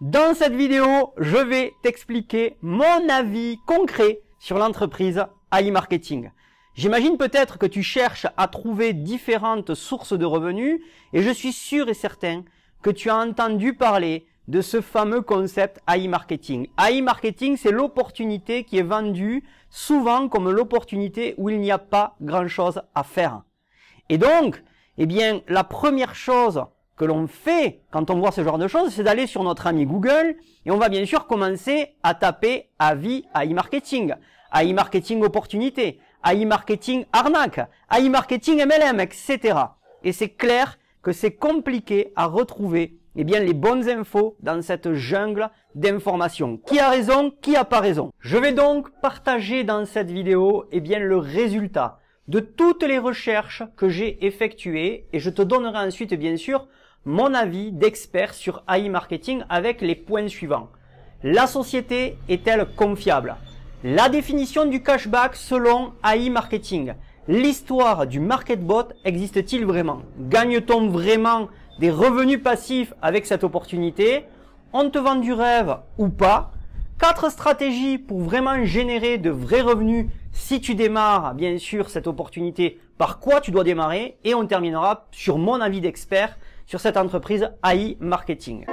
Dans cette vidéo, je vais t'expliquer mon avis concret sur l'entreprise AI Marketing. J'imagine peut-être que tu cherches à trouver différentes sources de revenus et je suis sûr et certain que tu as entendu parler de ce fameux concept AI Marketing. AI Marketing, c'est l'opportunité qui est vendue souvent comme l'opportunité où il n'y a pas grand-chose à faire. Et donc, eh bien, la première chose que l'on fait quand on voit ce genre de choses, c'est d'aller sur notre ami Google et on va bien sûr commencer à taper avis AI Marketing, AI Marketing opportunité, AI Marketing arnaque, AI Marketing MLM, etc. Et c'est clair que c'est compliqué à retrouver eh bien, les bonnes infos dans cette jungle d'informations. Qui a raison, qui a pas raison? Je vais donc partager dans cette vidéo eh bien, le résultat de toutes les recherches que j'ai effectuées et je te donnerai ensuite bien sûr mon avis d'expert sur AI Marketing avec les points suivants. La société est-elle confiable? La définition du cashback selon AI Marketing. L'histoire du MarketBot existe-t-il vraiment? Gagne-t-on vraiment des revenus passifs avec cette opportunité? On te vend du rêve ou pas? 4 stratégies pour vraiment générer de vrais revenus si tu démarres, bien sûr, cette opportunité, par quoi tu dois démarrer, et on terminera sur mon avis d'expert sur cette entreprise AI Marketing.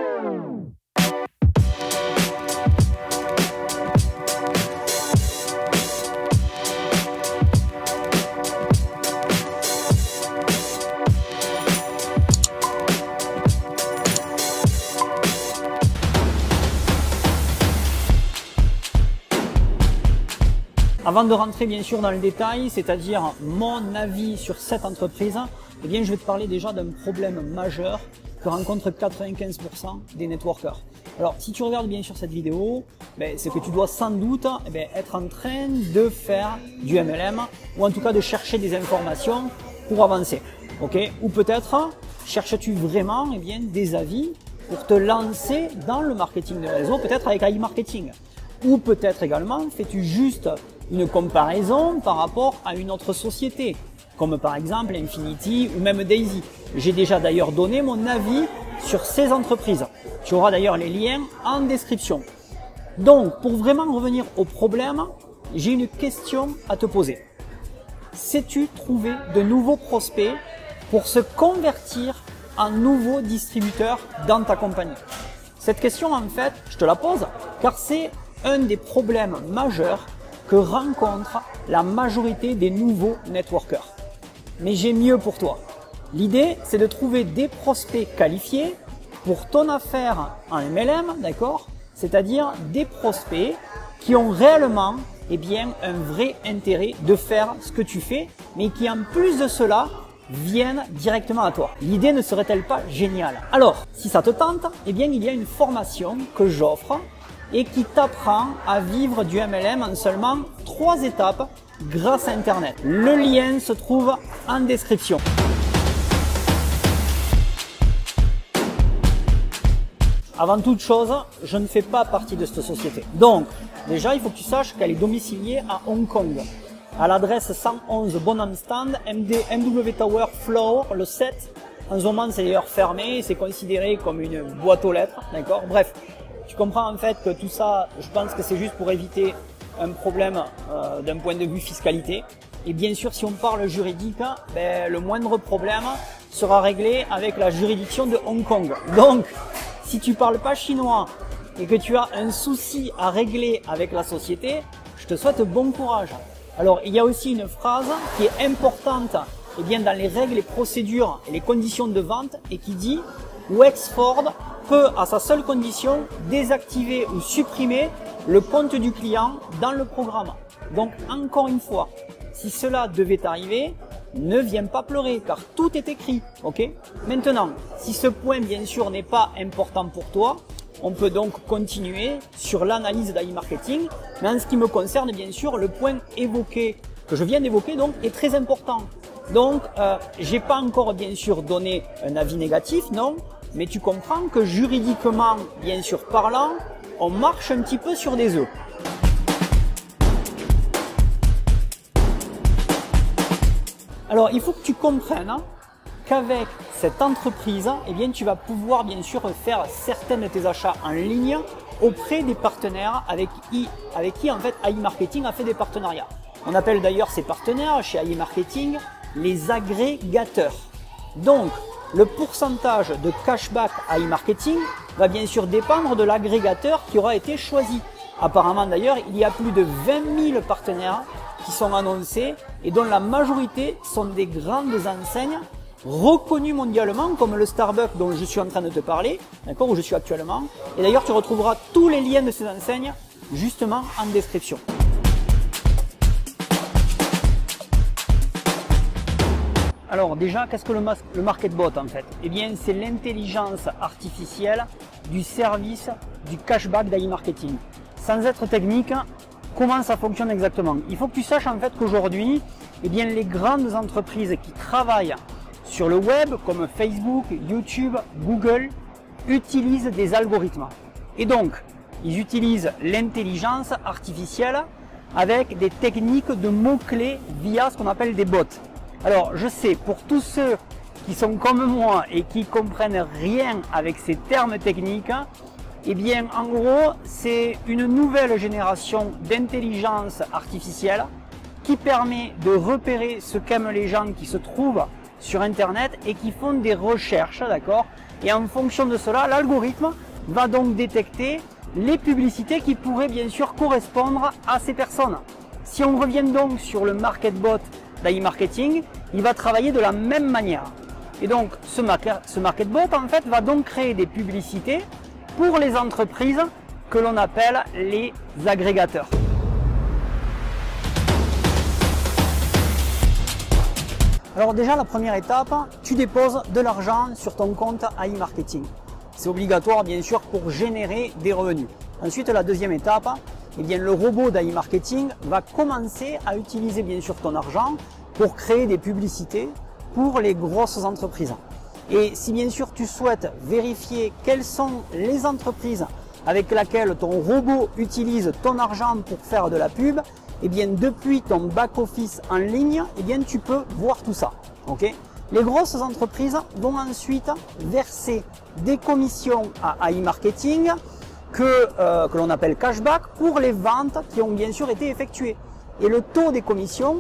Avant de rentrer bien sûr dans le détail, c'est-à-dire mon avis sur cette entreprise, eh bien je vais te parler déjà d'un problème majeur que rencontrent 95% des networkers. Alors si tu regardes bien sûr cette vidéo, c'est que tu dois sans doute être en train de faire du MLM ou en tout cas de chercher des informations pour avancer. Okay? Ou peut-être cherches-tu vraiment des avis pour te lancer dans le marketing de réseau, peut-être avec AI Marketing. Ou peut-être également fais-tu juste une comparaison par rapport à une autre société, comme par exemple Infinity ou même Daisy. J'ai déjà d'ailleurs donné mon avis sur ces entreprises. Tu auras d'ailleurs les liens en description. Donc, pour vraiment revenir au problème, j'ai une question à te poser. Sais-tu trouver de nouveaux prospects pour se convertir en nouveaux distributeurs dans ta compagnie? Cette question, en fait, je te la pose car c'est un des problèmes majeurs que rencontre la majorité des nouveaux networkers. Mais j'ai mieux pour toi. L'idée, c'est de trouver des prospects qualifiés pour ton affaire en MLM, d'accord? C'est-à-dire des prospects qui ont réellement un vrai intérêt de faire ce que tu fais, mais qui en plus de cela, viennent directement à toi. L'idée ne serait-elle pas géniale? Alors, si ça te tente, il y a une formation que j'offre et qui t'apprend à vivre du MLM en seulement 3 étapes grâce à Internet. Le lien se trouve en description. Avant toute chose, je ne fais pas partie de cette société. Donc, déjà, il faut que tu saches qu'elle est domiciliée à Hong Kong, à l'adresse 111 Bonham Stand, MW Tower Floor, le 7. En ce moment, c'est d'ailleurs fermé, c'est considéré comme une boîte aux lettres, d'accord? Bref. Tu comprends en fait que tout ça, je pense que c'est juste pour éviter un problème d'un point de vue fiscalité. Et bien sûr, si on parle juridique, le moindre problème sera réglé avec la juridiction de Hong Kong. Donc, si tu parles pas chinois et que tu as un souci à régler avec la société, je te souhaite bon courage. Alors, il y a aussi une phrase qui est importante dans les règles et procédures et les conditions de vente et qui dit « Wexford peut, à sa seule condition, désactiver ou supprimer le compte du client dans le programme. » Donc, encore une fois, si cela devait arriver, ne viens pas pleurer car tout est écrit. Ok? Maintenant, si ce point, bien sûr, n'est pas important pour toi, on peut donc continuer sur l'analyse d'AI Marketing. Mais en ce qui me concerne, bien sûr, le point évoqué, que je viens d'évoquer, donc, est très important. Donc, j'ai pas encore, bien sûr, donné un avis négatif, non? Mais tu comprends que juridiquement, bien sûr parlant, on marche un petit peu sur des œufs. Alors, il faut que tu comprennes qu'avec cette entreprise, eh bien, tu vas pouvoir bien sûr faire certains de tes achats en ligne auprès des partenaires avec qui en fait AI Marketing a fait des partenariats. On appelle d'ailleurs ces partenaires chez AI Marketing les agrégateurs. Donc, le pourcentage de cashback AI Marketing va bien sûr dépendre de l'agrégateur qui aura été choisi. Apparemment d'ailleurs, il y a plus de 20 000 partenaires qui sont annoncés et dont la majorité sont des grandes enseignes reconnues mondialement comme le Starbucks dont je suis en train de te parler, d'accord, où je suis actuellement. Et d'ailleurs, tu retrouveras tous les liens de ces enseignes justement en description. Alors déjà, qu'est-ce que le MarketBot en fait? Eh bien, c'est l'intelligence artificielle du service du cashback d'AI Marketing. Sans être technique, comment ça fonctionne exactement? Il faut que tu saches en fait qu'aujourd'hui, eh bien, les grandes entreprises qui travaillent sur le web comme Facebook, YouTube, Google utilisent des algorithmes. Et donc, ils utilisent l'intelligence artificielle avec des techniques de mots-clés via ce qu'on appelle des bots. Alors, je sais, pour tous ceux qui sont comme moi et qui comprennent rien avec ces termes techniques, eh bien, en gros, c'est une nouvelle génération d'intelligence artificielle qui permet de repérer ce qu'aiment les gens qui se trouvent sur Internet et qui font des recherches, d'accord? Et en fonction de cela, l'algorithme va donc détecter les publicités qui pourraient bien sûr correspondre à ces personnes. Si on revient donc sur le MarketBot d'AI Marketing, il va travailler de la même manière. Et donc, ce MarketBot, en fait, va donc créer des publicités pour les entreprises que l'on appelle les agrégateurs. Alors déjà, la première étape, tu déposes de l'argent sur ton compte AI Marketing. C'est obligatoire, bien sûr, pour générer des revenus. Ensuite, la deuxième étape, eh bien, le robot d'AI Marketing va commencer à utiliser, bien sûr, ton argent pour créer des publicités pour les grosses entreprises. Et si, bien sûr, tu souhaites vérifier quelles sont les entreprises avec lesquelles ton robot utilise ton argent pour faire de la pub, eh bien, depuis ton back-office en ligne, eh bien, tu peux voir tout ça. Okay ? Les grosses entreprises vont ensuite verser des commissions à AI Marketing que l'on appelle cashback pour les ventes qui ont bien sûr été effectuées. Et le taux des commissions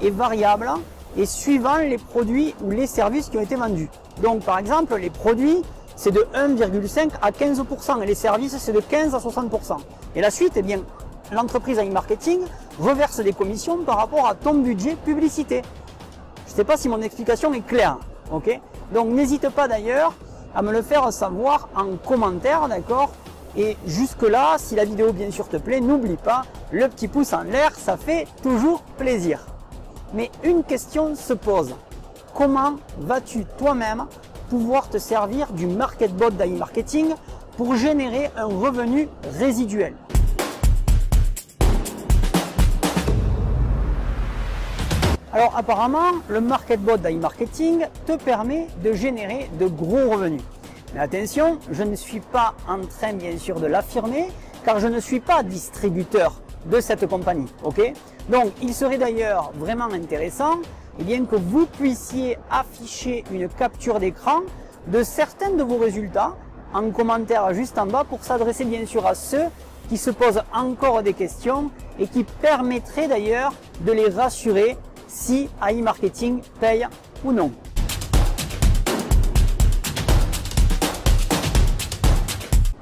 est variable et suivant les produits ou les services qui ont été vendus. Donc par exemple, les produits, c'est de 1,5 à 15% et les services, c'est de 15 à 60%. Et la suite, eh bien, l'entreprise AI Marketing reverse des commissions par rapport à ton budget publicité. Je ne sais pas si mon explication est claire, ok? Donc n'hésite pas d'ailleurs à me le faire savoir en commentaire, d'accord? Et jusque-là, si la vidéo bien sûr te plaît, n'oublie pas le petit pouce en l'air, ça fait toujours plaisir. Mais une question se pose. Comment vas-tu toi-même pouvoir te servir du MarketBot d'AI Marketing pour générer un revenu résiduel? Alors apparemment, le MarketBot d'AI Marketing te permet de générer de gros revenus. Mais attention, je ne suis pas en train bien sûr de l'affirmer car je ne suis pas distributeur de cette compagnie. Ok? Donc il serait d'ailleurs vraiment intéressant eh bien, que vous puissiez afficher une capture d'écran de certains de vos résultats en commentaire juste en bas pour s'adresser bien sûr à ceux qui se posent encore des questions et qui permettraient d'ailleurs de les rassurer si AI Marketing paye ou non.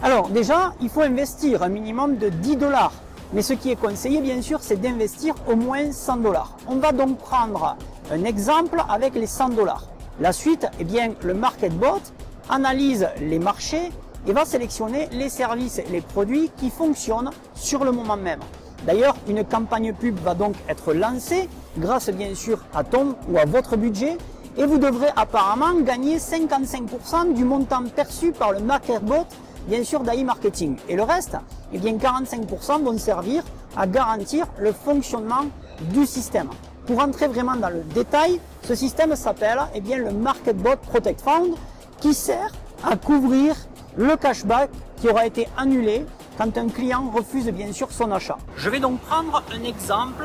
Alors déjà, il faut investir un minimum de 10 $. Mais ce qui est conseillé, bien sûr, c'est d'investir au moins 100 $. On va donc prendre un exemple avec les 100 $. La suite, eh bien, le MarketBot analyse les marchés et va sélectionner les services et les produits qui fonctionnent sur le moment même. D'ailleurs, une campagne pub va donc être lancée grâce bien sûr à ton ou à votre budget et vous devrez apparemment gagner 55% du montant perçu par le MarketBot bien sûr d'AI Marketing. Et le reste, eh bien 45% vont servir à garantir le fonctionnement du système. Pour entrer vraiment dans le détail, ce système s'appelle eh bien le MarketBot Protect Fund qui sert à couvrir le cashback qui aura été annulé quand un client refuse bien sûr son achat. Je vais donc prendre un exemple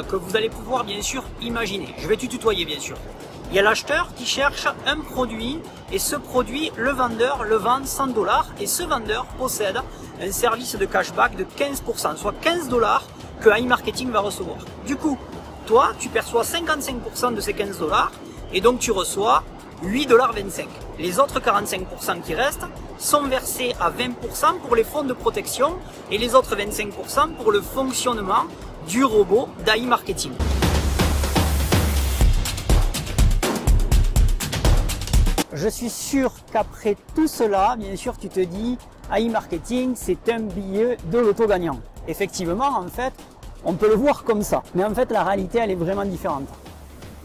que vous allez pouvoir bien sûr imaginer. Je vais te tutoyer bien sûr. Il y a l'acheteur qui cherche un produit et ce produit, le vendeur le vend 100 $ et ce vendeur possède un service de cashback de 15%, soit 15 $ que iMarketing va recevoir. Du coup, toi, tu perçois 55% de ces 15 $ et donc tu reçois 8,25 $. Les autres 45% qui restent sont versés à 20% pour les fonds de protection et les autres 25% pour le fonctionnement du robot d'iMarketing. Je suis sûr qu'après tout cela, bien sûr, tu te dis iMarketing, c'est un billet de loto gagnant. Effectivement, en fait, on peut le voir comme ça. Mais en fait, la réalité, elle est vraiment différente.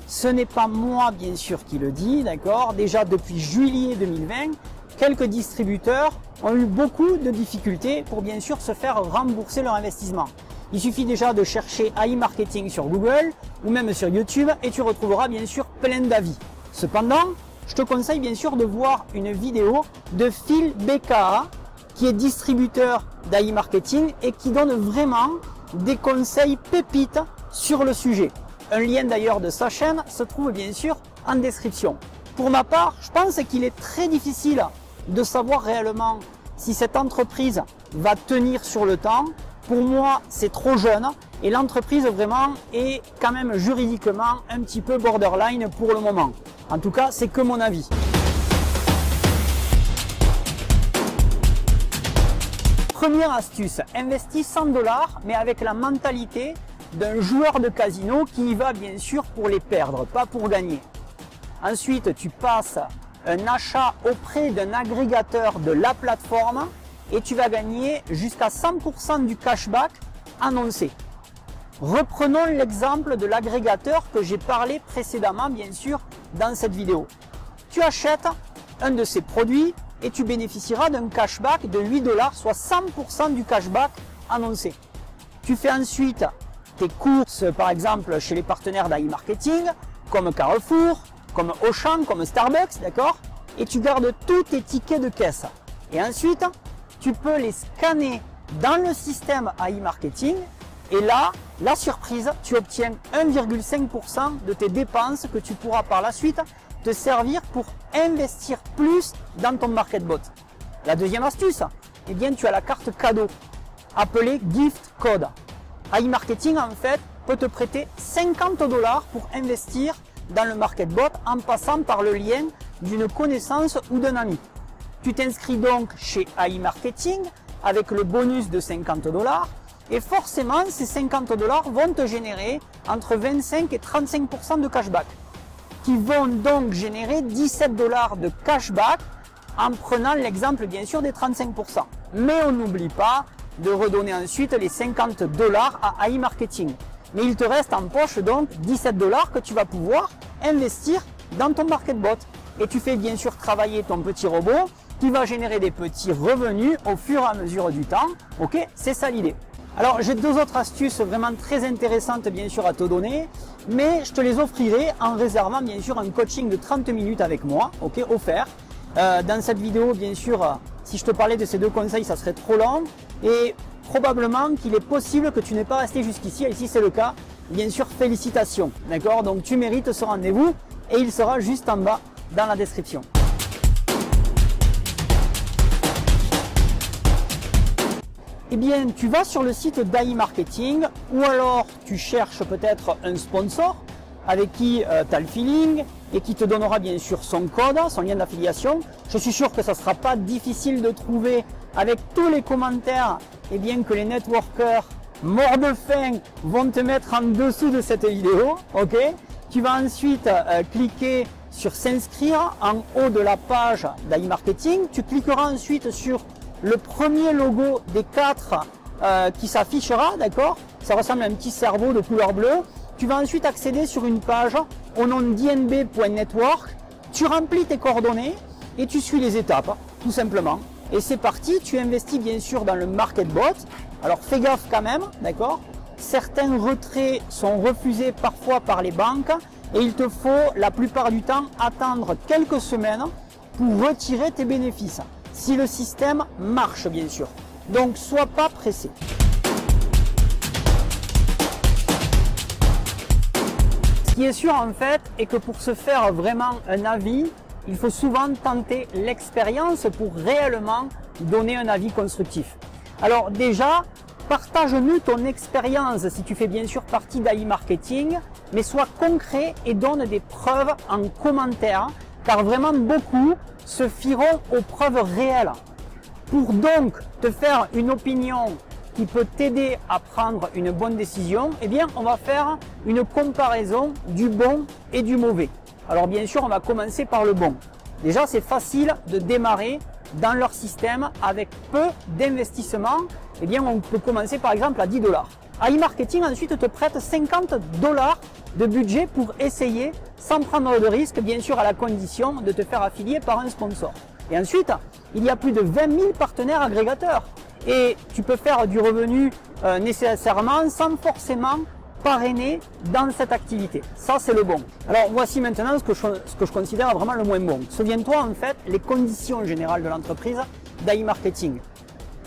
Ce n'est pas moi, bien sûr, qui le dis, d'accord? Déjà, depuis juillet 2020, quelques distributeurs ont eu beaucoup de difficultés pour, bien sûr, se faire rembourser leur investissement. Il suffit déjà de chercher iMarketing sur Google ou même sur YouTube et tu retrouveras, bien sûr, plein d'avis. Cependant, je te conseille bien sûr de voir une vidéo de Phil BKA qui est distributeur d'iMarketing et qui donne vraiment des conseils pépites sur le sujet. Un lien d'ailleurs de sa chaîne se trouve bien sûr en description. Pour ma part, je pense qu'il est très difficile de savoir réellement si cette entreprise va tenir sur le temps. Pour moi, c'est trop jeune et l'entreprise vraiment est quand même juridiquement un petit peu borderline pour le moment. En tout cas, c'est que mon avis. Première astuce, investis 100 $ mais avec la mentalité d'un joueur de casino qui y va bien sûr pour les perdre, pas pour gagner. Ensuite, tu passes un achat auprès d'un agrégateur de la plateforme et tu vas gagner jusqu'à 100% du cashback annoncé. Reprenons l'exemple de l'agrégateur que j'ai parlé précédemment, bien sûr, dans cette vidéo. Tu achètes un de ces produits et tu bénéficieras d'un cashback de 8 $, soit 100% du cashback annoncé. Tu fais ensuite tes courses, par exemple, chez les partenaires d'iMarketing, comme Carrefour, comme Auchan, comme Starbucks, d'accord? Et tu gardes tous tes tickets de caisse. Et ensuite, tu peux les scanner dans le système iMarketing. Et là, la surprise, tu obtiens 1,5% de tes dépenses que tu pourras par la suite te servir pour investir plus dans ton MarketBot. La deuxième astuce, eh bien, tu as la carte cadeau appelée Gift Code. iMarketing, en fait, peut te prêter 50 $ pour investir dans le MarketBot en passant par le lien d'une connaissance ou d'un ami. Tu t'inscris donc chez iMarketing avec le bonus de 50 $ et forcément, ces 50 $ vont te générer entre 25 et 35% de cashback, qui vont donc générer 17 $ de cashback en prenant l'exemple bien sûr des 35%. Mais on n'oublie pas de redonner ensuite les 50 $ à iMarketing. Mais il te reste en poche donc 17 $ que tu vas pouvoir investir dans ton MarketBot. Et tu fais bien sûr travailler ton petit robot qui va générer des petits revenus au fur et à mesure du temps. Ok, c'est ça l'idée. Alors j'ai deux autres astuces vraiment très intéressantes bien sûr à te donner, mais je te les offrirai en réservant bien sûr un coaching de 30 minutes avec moi, ok, offert. Dans cette vidéo bien sûr, si je te parlais de ces deux conseils, ça serait trop long et probablement qu'il est possible que tu n'aies pas resté jusqu'ici, et si c'est le cas, bien sûr félicitations, d'accord? Donc tu mérites ce rendez-vous et il sera juste en bas dans la description. Eh bien, tu vas sur le site d'iMarketing ou alors tu cherches peut-être un sponsor avec qui tu as le feeling et qui te donnera bien sûr son code, son lien d'affiliation. Je suis sûr que ça ne sera pas difficile de trouver avec tous les commentaires eh bien, que les networkers morts de faim vont te mettre en dessous de cette vidéo. Ok, tu vas ensuite cliquer sur s'inscrire en haut de la page d'iMarketing. Tu cliqueras ensuite sur le premier logo des 4 qui s'affichera, d'accord? Ça ressemble à un petit cerveau de couleur bleue. Tu vas ensuite accéder sur une page au nom d'INB.network. Tu remplis tes coordonnées et tu suis les étapes, tout simplement. Et c'est parti, tu investis bien sûr dans le MarketBot. Alors fais gaffe quand même, d'accord? Certains retraits sont refusés parfois par les banques et il te faut la plupart du temps attendre quelques semaines pour retirer tes bénéfices. Si le système marche bien sûr. Donc sois pas pressé. Ce qui est sûr en fait est que pour se faire vraiment un avis, il faut souvent tenter l'expérience pour réellement donner un avis constructif. Alors déjà, partage-nous ton expérience si tu fais bien sûr partie d'AI Marketing, mais sois concret et donne des preuves en commentaire, car vraiment beaucoup se fieront aux preuves réelles. Pour donc te faire une opinion qui peut t'aider à prendre une bonne décision, eh bien on va faire une comparaison du bon et du mauvais. Alors bien sûr, on va commencer par le bon. Déjà, c'est facile de démarrer dans leur système avec peu d'investissement. Eh bien, on peut commencer par exemple à 10 $. AI Marketing ensuite te prête 50 $ de budget pour essayer sans prendre de risque, bien sûr à la condition de te faire affilier par un sponsor. Et ensuite, il y a plus de 20 000 partenaires agrégateurs et tu peux faire du revenu nécessairement sans forcément parrainer dans cette activité. Ça, c'est le bon. Alors, voici maintenant ce que je considère vraiment le moins bon. Souviens-toi, en fait, les conditions générales de l'entreprise d'AI Marketing.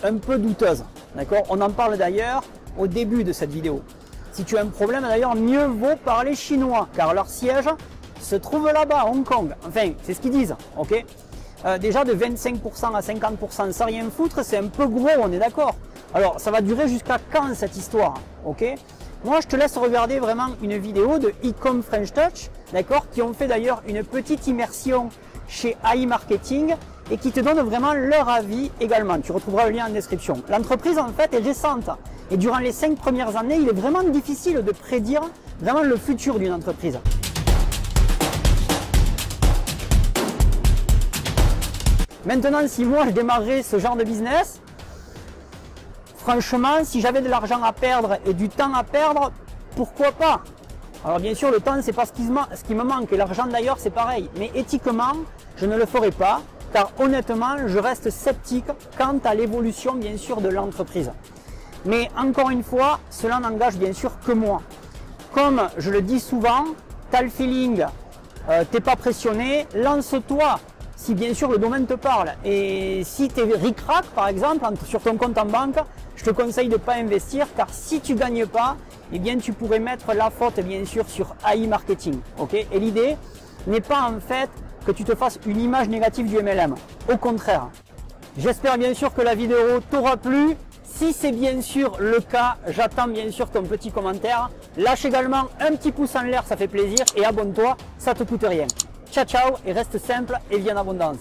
Un peu douteuses. D'accord? On en parle d'ailleurs au début de cette vidéo. Si tu as un problème, d'ailleurs, mieux vaut parler chinois, car leur siège se trouve là-bas, à Hong Kong. Enfin, c'est ce qu'ils disent. Ok? Déjà, de 25% à 50% sans rien foutre, c'est un peu gros, on est d'accord? Alors, ça va durer jusqu'à quand cette histoire? Ok? Moi, je te laisse regarder vraiment une vidéo de Ecom French Touch, d'accord, qui ont fait d'ailleurs une petite immersion chez AI Marketing et qui te donnent vraiment leur avis également. Tu retrouveras le lien en description. L'entreprise, en fait, est récente et durant les 5 premières années, il est vraiment difficile de prédire vraiment le futur d'une entreprise. Maintenant, si moi, je démarrais ce genre de business, franchement, si j'avais de l'argent à perdre et du temps à perdre, pourquoi pas? Alors bien sûr, le temps, c'est pas ce qui me manque, et l'argent d'ailleurs, c'est pareil. Mais éthiquement, je ne le ferai pas, car honnêtement, je reste sceptique quant à l'évolution, bien sûr, de l'entreprise. Mais encore une fois, cela n'engage bien sûr que moi. Comme je le dis souvent, t'as le feeling, t'es pas pressionné, lance-toi. Si bien sûr le domaine te parle, et si tu es ric-rac par exemple sur ton compte en banque, je te conseille de ne pas investir, car si tu ne gagnes pas, eh bien tu pourrais mettre la faute bien sûr sur AI Marketing. Okay, et l'idée n'est pas en fait que tu te fasses une image négative du MLM, au contraire. J'espère bien sûr que la vidéo t'aura plu. Si c'est bien sûr le cas, j'attends bien sûr ton petit commentaire. Lâche également un petit pouce en l'air, ça fait plaisir, et abonne-toi, ça te coûte rien. Ciao ciao, et reste simple et viens en abondance.